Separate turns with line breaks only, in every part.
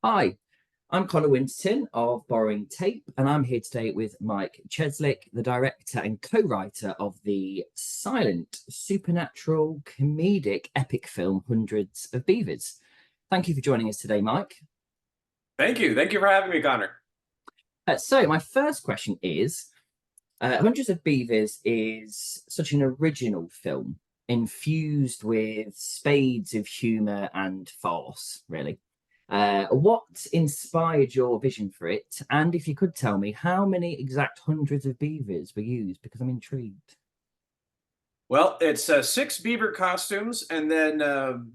Hi, I'm Connor Winterton of Borrowing Tape, and I'm here today with Mike Cheslik, the director and co-writer of the silent, supernatural, comedic epic film Hundreds of Beavers. Thank you for joining us today, Mike.
Thank you. Thank you for having me, Connor.
So, my first question is Hundreds of Beavers is such an original film, infused with spades of humour and farce, really. What inspired your vision for it? And if you could tell me how many exact hundreds of beavers were used, because I'm intrigued.
Well, it's six beaver costumes and then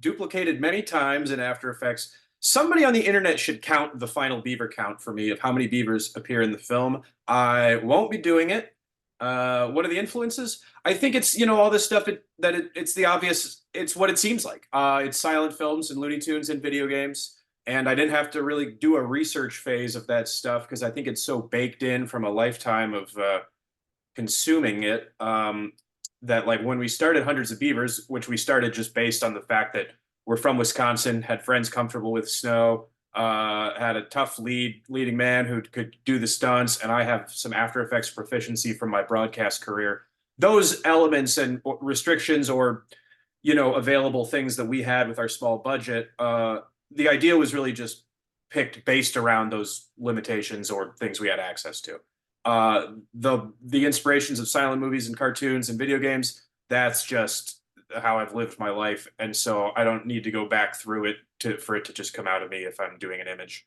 duplicated many times in After Effects. Somebody on the internet should count the final beaver count for me of how many beavers appear in the film. I won't be doing it. What are the influences? I think it's, all this stuff it's the obvious, it's what it seems like. It's silent films and Looney Tunes and video games. And I didn't have to really do a research phase of that stuff because I think it's so baked in from a lifetime of consuming it. That like when we started Hundreds of Beavers, which we started just based on the fact that we're from Wisconsin, had friends comfortable with snow, had a tough leading man who could do the stunts, and I have some After Effects proficiency from my broadcast career. Those elements and restrictions or available things that we had with our small budget, the idea was really just picked based around those limitations or things we had access to. The inspirations of silent movies and cartoons and video games, that's just how I've lived my life, and so I don't need to go back through it for it to just come out of me if I'm doing an image.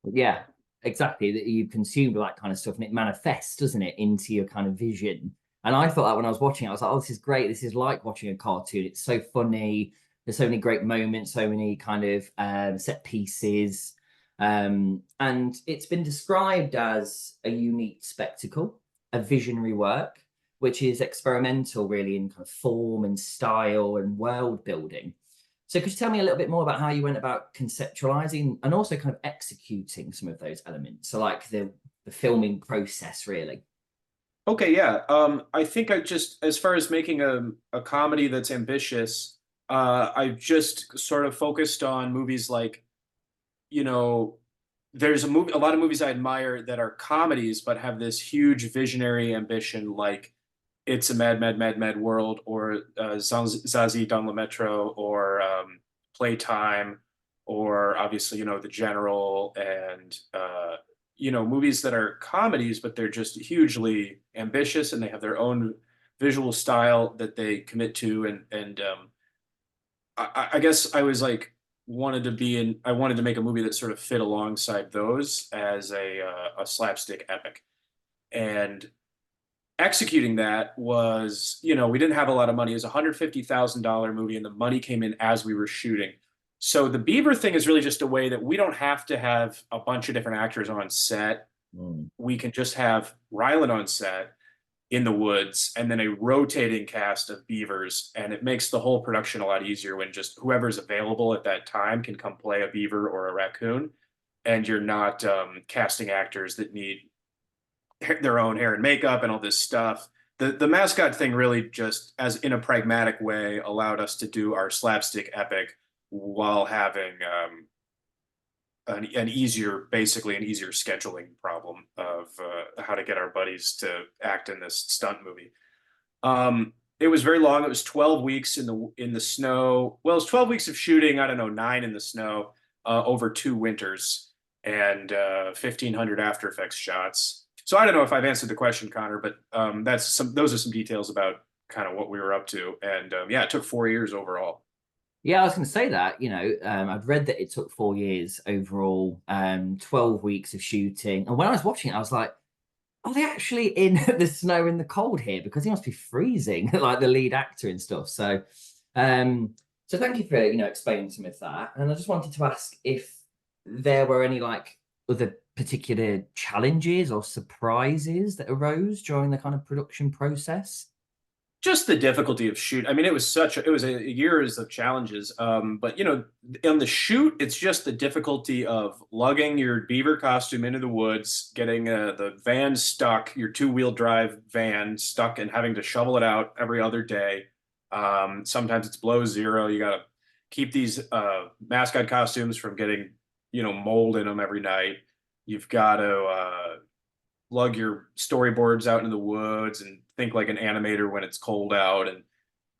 Yeah, exactly. That you've consumed that kind of stuff and it manifests, doesn't it, into your kind of vision. And I thought that when I was watching it, I was like, oh, this is great. This is like watching a cartoon. It's so funny. There's so many great moments, so many kind of set pieces. And it's been described as a unique spectacle, a visionary work, which is experimental, really, in kind of form and style and world building. So, could you tell me a little bit more about how you went about conceptualizing and also kind of executing some of those elements? So, like the filming process, really.
Okay, yeah. I think I just, as far as making a comedy that's ambitious, I just sort of focused on movies like, you know, there's a lot of movies I admire that are comedies but have this huge visionary ambition, like It's a Mad, Mad, Mad, Mad World, or Zazie dans le Metro, or Playtime, or obviously, The General, and movies that are comedies, but they're just hugely ambitious and they have their own visual style that they commit to, and I guess I was like I wanted to make a movie that sort of fit alongside those as a slapstick epic. And executing that was, we didn't have a lot of money. It was a $150,000 movie, and the money came in as we were shooting. So the Beaver thing is really just a way that we don't have to have a bunch of different actors on set.
Mm.
We can just have Rylan on set in the woods and then a rotating cast of beavers, and it makes the whole production a lot easier when just whoever's available at that time can come play a beaver or a raccoon, and you're not casting actors that need their own hair and makeup and all this stuff. The mascot thing really just, as in a pragmatic way, allowed us to do our slapstick epic while having basically an easier scheduling problem of how to get our buddies to act in this stunt movie. It was very long. It was 12 weeks in the snow. Well, it was 12 weeks of shooting. I don't know, 9 in the snow over 2 winters and 1,500 After Effects shots. So I don't know if I've answered the question, Connor, but those are some details about kind of what we were up to. And yeah, it took 4 years overall.
Yeah, I was going to say that, I'd read that it took 4 years overall, 12 weeks of shooting. And when I was watching it, I was like, are they actually in the snow and the cold here? Because he must be freezing, like the lead actor and stuff. So thank you for, explaining some of that. And I just wanted to ask if there were any like other particular challenges or surprises that arose during the kind of production process.
Just the difficulty of shoot. I mean, it was a years of challenges. But on the shoot, it's just the difficulty of lugging your beaver costume into the woods, getting the van stuck, your 2-wheel drive van stuck, and having to shovel it out every other day. Sometimes it's below zero. You got to keep these mascot costumes from getting mold in them every night. You've got to lug your storyboards out into the woods and think like an animator when it's cold out. And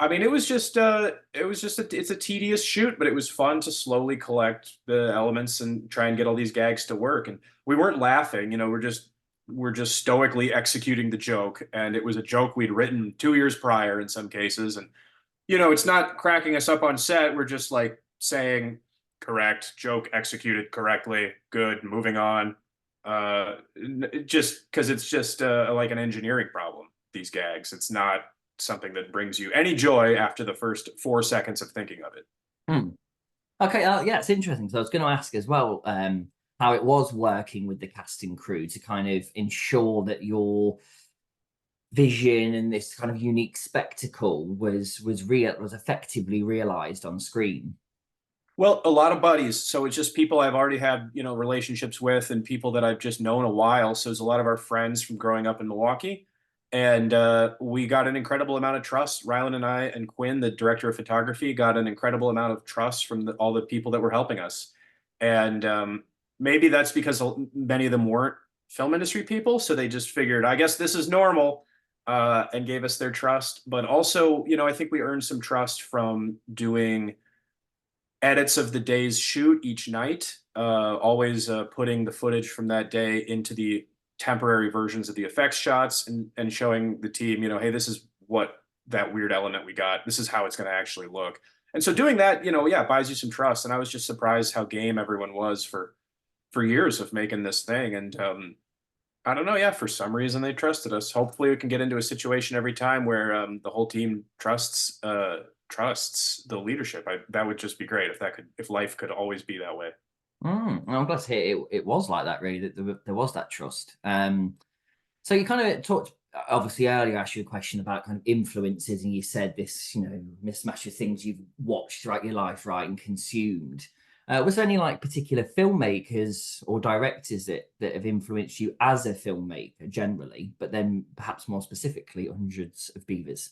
I mean, it's a tedious shoot, but it was fun to slowly collect the elements and try and get all these gags to work. And we weren't laughing, we're just stoically executing the joke. And it was a joke we'd written 2 years prior in some cases. And, it's not cracking us up on set. We're just like saying, correct, joke executed correctly, good, moving on. Just because it's just like an engineering problem, these gags. It's not something that brings you any joy after the first 4 seconds of thinking of it.
Okay, yeah, it's interesting. So I was going to ask as well how it was working with the casting crew to kind of ensure that your vision and this kind of unique spectacle was effectively realized on screen.
Well, a lot of buddies. So it's just people I've already had, relationships with, and people that I've just known a while. So it's a lot of our friends from growing up in Milwaukee. And we got an incredible amount of trust. Rylan and I and Quinn, the director of photography, got an incredible amount of trust from all the people that were helping us. And maybe that's because many of them weren't film industry people. So they just figured, I guess this is normal, and gave us their trust. But also, I think we earned some trust from doing edits of the day's shoot each night, always putting the footage from that day into the temporary versions of the effects shots and showing the team, hey, this is what that weird element we got. This is how it's going to actually look. And so doing that, buys you some trust. And I was just surprised how game everyone was for years of making this thing. And I don't know. Yeah, for some reason they trusted us. Hopefully we can get into a situation every time where the whole team trusts the leadership. That would just be great if life could always be that way.
I'm glad to hear it was like that, really, that there was that trust. So you kind of talked, obviously earlier I asked you a question about kind of influences, and you said this, mismatch of things you've watched throughout your life, right, and consumed. Was there any like particular filmmakers or directors that have influenced you as a filmmaker generally, but then perhaps more specifically, Hundreds of Beavers?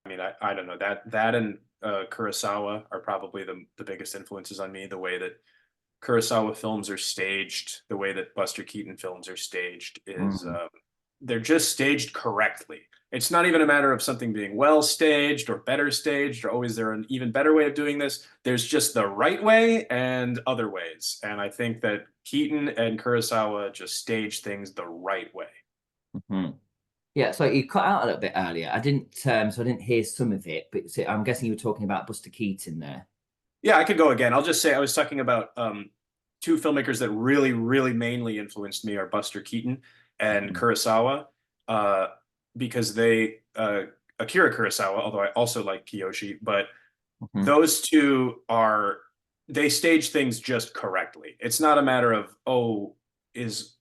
I mean, I don't know, that and Kurosawa are probably the biggest influences on me. The way that Kurosawa films are staged, the way that Buster Keaton films are staged is they're just staged correctly. It's not even a matter of something being well staged or better staged, or always there an even better way of doing this. There's just the right way and other ways. And I think that Keaton and Kurosawa just stage things the right way.
Yeah, so you cut out a little bit earlier. I didn't hear some of it, but I'm guessing you were talking about Buster Keaton there.
Yeah, I could go again. I'll just say I was talking about two filmmakers that really, really mainly influenced me are Buster Keaton and Kurosawa, because they Akira Kurosawa, although I also like Kiyoshi, but those two they stage things just correctly. It's not a matter of,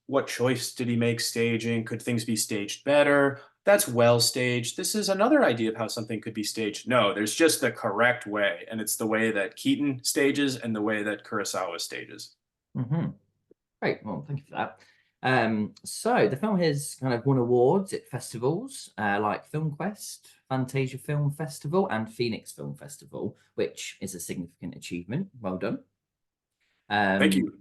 what choice did he make staging? Could things be staged better? That's well staged. This is another idea of how something could be staged. No, there's just the correct way. And it's the way that Keaton stages and the way that Kurosawa stages.
Great. Well, thank you for that. So the film has kind of won awards at festivals like Film Quest, Fantasia Film Festival, and Phoenix Film Festival, which is a significant achievement. Well done.
Thank you.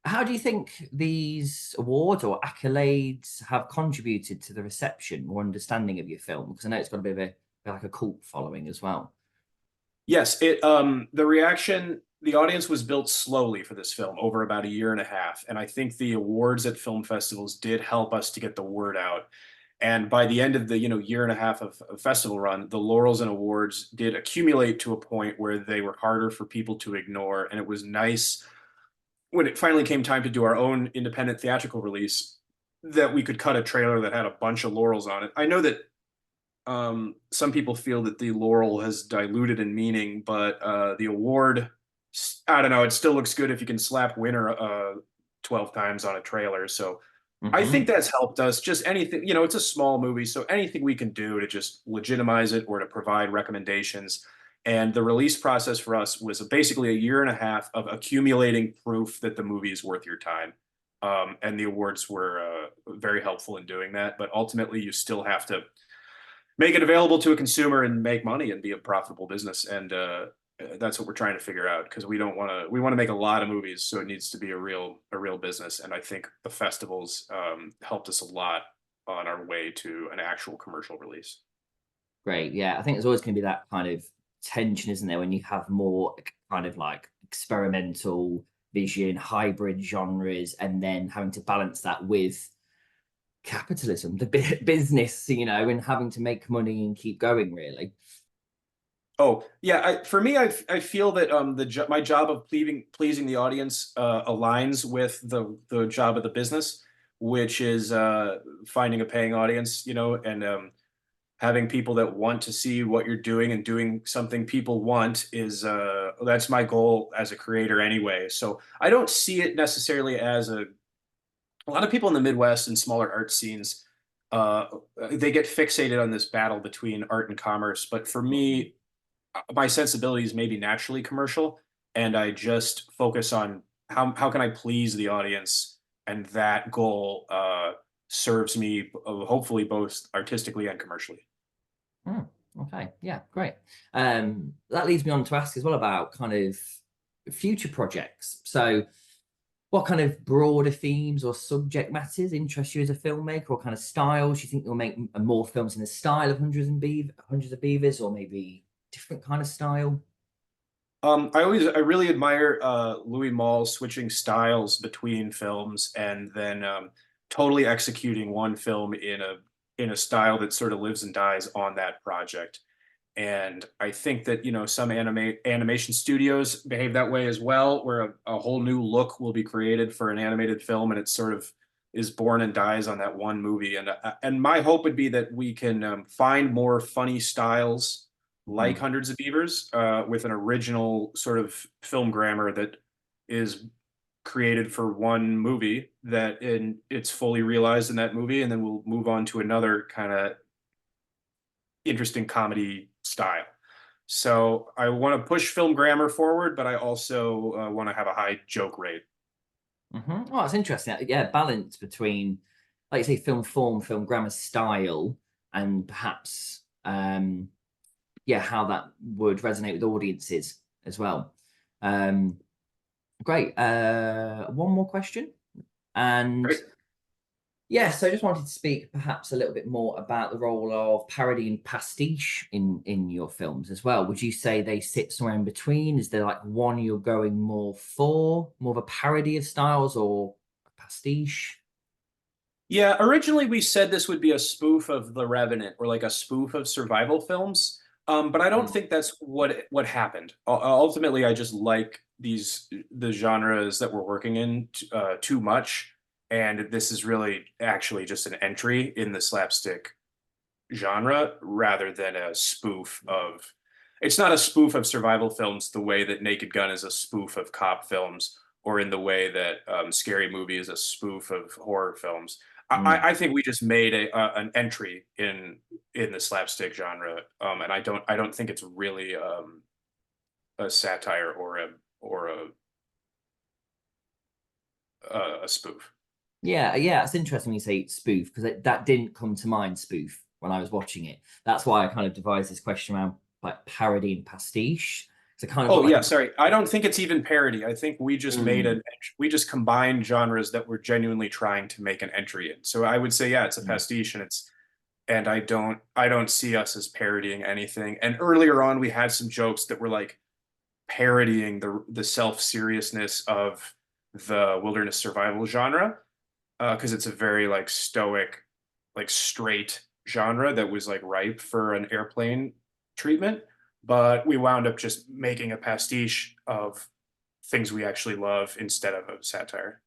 How do you think these awards or accolades have contributed to the reception or understanding of your film? Because I know it's got a bit of like a cult following as well.
Yes, the reaction, the audience was built slowly for this film over about a year and a half. And I think the awards at film festivals did help us to get the word out. And by the end of the year and a half of festival run, the laurels and awards did accumulate to a point where they were harder for people to ignore. And it was nice when it finally came time to do our own independent theatrical release that we could cut a trailer that had a bunch of laurels on it. I know that some people feel that the laurel has diluted in meaning, but the award, I don't know, it still looks good if you can slap winner 12 times on a trailer. So I think that's helped us. Just anything, it's a small movie, so anything we can do to just legitimize it or to provide recommendations. And the release process for us was basically a year and a half of accumulating proof that the movie is worth your time. And the awards were very helpful in doing that. But ultimately, you still have to make it available to a consumer and make money and be a profitable business. And That's what we're trying to figure out, because we want to make a lot of movies, so it needs to be a real business. And I think the festivals helped us a lot on our way to an actual commercial release.
Great. Yeah. I think there's always going to be that kind of tension, isn't there, when you have more kind of like experimental vision, hybrid genres, and then having to balance that with capitalism, the business, and having to make money and keep going, really.
Oh yeah, for me, I feel that my job of pleasing the audience aligns with the job of the business, which is finding a paying audience, and having people that want to see what you're doing and doing something people want is that's my goal as a creator anyway. So I don't see it necessarily as a lot of people in the Midwest and smaller art scenes, uh, they get fixated on this battle between art and commerce. But for me, my sensibilities may be naturally commercial, and I just focus on how can I please the audience, and that goal serves me hopefully both artistically and commercially.
Mm, okay. Yeah, great. That leads me on to ask as well about kind of future projects. So what kind of broader themes or subject matters interest you as a filmmaker? What kind of styles do you think you'll make more films in the style of Hundreds of Beavers, or maybe different kind of style?
I really admire Louis Malle switching styles between films, and then totally executing one film in a style that sort of lives and dies on that project. And I think that, some animation studios behave that way as well, where a whole new look will be created for an animated film, and it sort of is born and dies on that one movie. And my hope would be that we can find more funny styles like
Mm.
Hundreds of Beavers with an original sort of film grammar that is created for one movie, that it's fully realized in that movie, and then we'll move on to another kind of interesting comedy style. So I want to push film grammar forward, but I also want to have a high joke rate.
Oh, that's interesting. Yeah, balance between, like you say, film form, film grammar, style, and perhaps, yeah, how that would resonate with audiences as well. Um, Great. One more question, and
Great.
yeah, so I just wanted to speak perhaps a little bit more about the role of parody and pastiche in your films as well. Would you say they sit somewhere in between? Is there like one you're going more for, more of a parody of styles, or a pastiche?
Yeah, originally we said this would be a spoof of The Revenant, or like a spoof of survival films. But I don't
Mm,
think that's what happened. Ultimately, I just like the genres that we're working in too much, and this is really actually just an entry in the slapstick genre rather than a spoof of. It's not a spoof of survival films the way that Naked Gun is a spoof of cop films, or in the way that Scary Movie is a spoof of horror films.
mm.
I think we just made an entry in the slapstick genre, and I don't think it's really a satire or a spoof.
Yeah, yeah, it's interesting when you say spoof, because that didn't come to mind, spoof, when I was watching it. That's why I kind of devised this question around like parody and pastiche. So kind of
Oh
got like
yeah, sorry. I don't think it's even parody. I think we just
mm,
we just combined genres that we're genuinely trying to make an entry in. So I would say, yeah, it's a
mm,
pastiche, and I don't see us as parodying anything. And earlier on we had some jokes that were like parodying the self-seriousness of the wilderness survival genre, because it's a very like stoic, like straight genre that was like ripe for an airplane treatment. But we wound up just making a pastiche of things we actually love instead of a satire.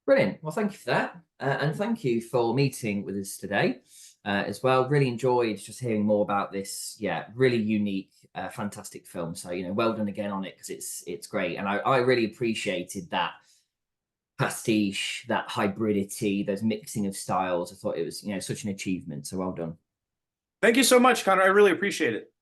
brilliant. Well, thank you for that. And thank you for meeting with us today as well. Really enjoyed just hearing more about this, yeah, really unique, fantastic film. So, well done again on it, because it's great. And I really appreciated that pastiche, that hybridity, those mixing of styles. I thought it was, such an achievement. So well done.
Thank you so much, Connor. I really appreciate it.